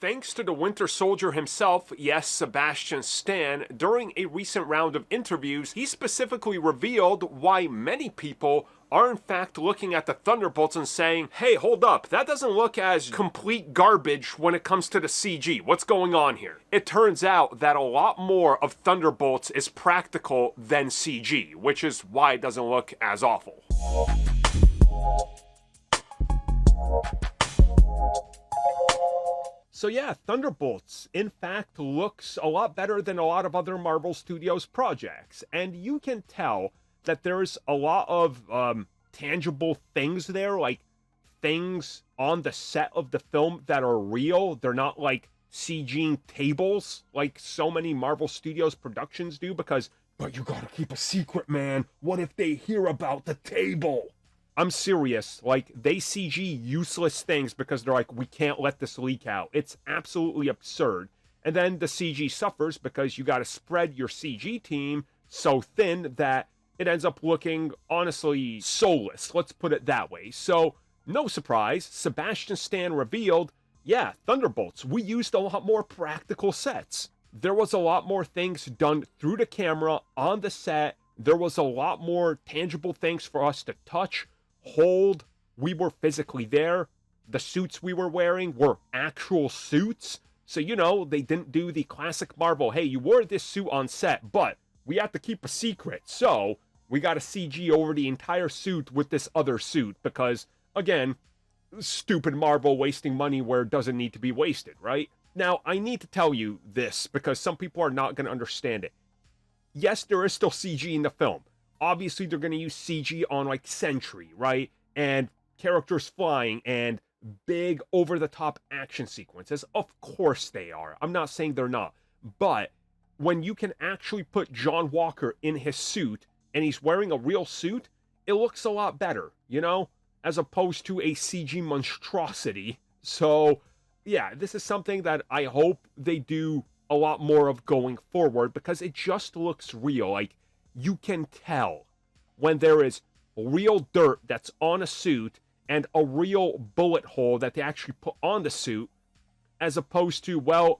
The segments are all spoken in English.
Thanks to the Winter Soldier himself, yes, Sebastian Stan, during a recent round of interviews, he specifically revealed why many people are in fact looking at the Thunderbolts and saying, hey, hold up, that doesn't look as complete garbage when it comes to the CG. What's going on here? It turns out that a lot more of Thunderbolts is practical than CG, which is why it doesn't look as awful. So yeah, Thunderbolts, in fact, looks a lot better than a lot of other Marvel Studios projects. And you can tell that there's a lot of tangible things there, like things on the set of the film that are real. They're not like CGing tables like so many Marvel Studios productions do, because, but you gotta keep a secret, man. What if they hear about the table? I'm serious, like, they CG useless things because they're like, we can't let this leak out. It's absolutely absurd. And then the CG suffers because you gotta spread your CG team so thin that it ends up looking, honestly, soulless. Let's put it that way. So, no surprise, Sebastian Stan revealed, yeah, Thunderbolts, we used a lot more practical sets. There was a lot more things done through the camera, on the set. There was a lot more tangible things for us to touch, hold. We were physically there. The suits we were wearing were actual suits. So, you know, they didn't do the classic Marvel, hey, you wore this suit on set, but we have to keep a secret. So, we got to CG over the entire suit with this other suit because, again, stupid Marvel wasting money where it doesn't need to be wasted, right? Now, I need to tell you this because some people are not going to understand it. Yes, there is still CG in the film. Obviously, they're going to use CG on, like, Sentry, right? And characters flying and big, over-the-top action sequences. Of course they are. I'm not saying they're not. But when you can actually put John Walker in his suit and he's wearing a real suit, it looks a lot better, you know? As opposed to a CG monstrosity. So, yeah, this is something that I hope they do a lot more of going forward because it just looks real. Like, you can tell when there is real dirt that's on a suit and a real bullet hole that they actually put on the suit, as opposed to, well,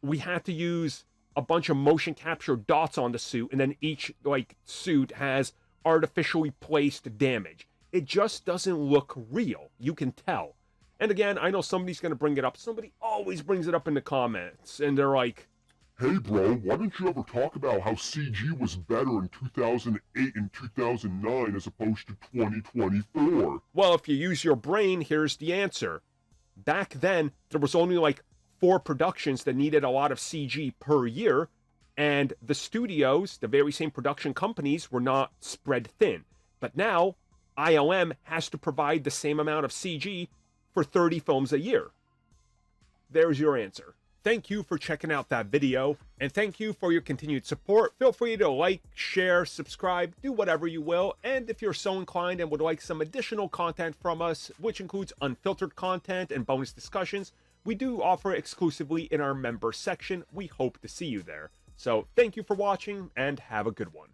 we had to use a bunch of motion capture dots on the suit and then each, like, suit has artificially placed damage. It just doesn't look real. You can tell. And again, I know somebody's going to bring it up. Somebody always brings it up in the comments and they're like, hey bro, why don't you ever talk about how CG was better in 2008 and 2009 as opposed to 2024? Well, if you use your brain, here's the answer. Back then, there was only like 4 productions that needed a lot of CG per year, and the studios, the very same production companies, were not spread thin. But now, ILM has to provide the same amount of CG for 30 films a year. There's your answer. Thank you for checking out that video, and thank you for your continued support. Feel free to like, share, subscribe, do whatever you will, and if you're so inclined and would like some additional content from us, which includes unfiltered content and bonus discussions, we do offer exclusively in our member section. We hope to see you there. So thank you for watching, and have a good one.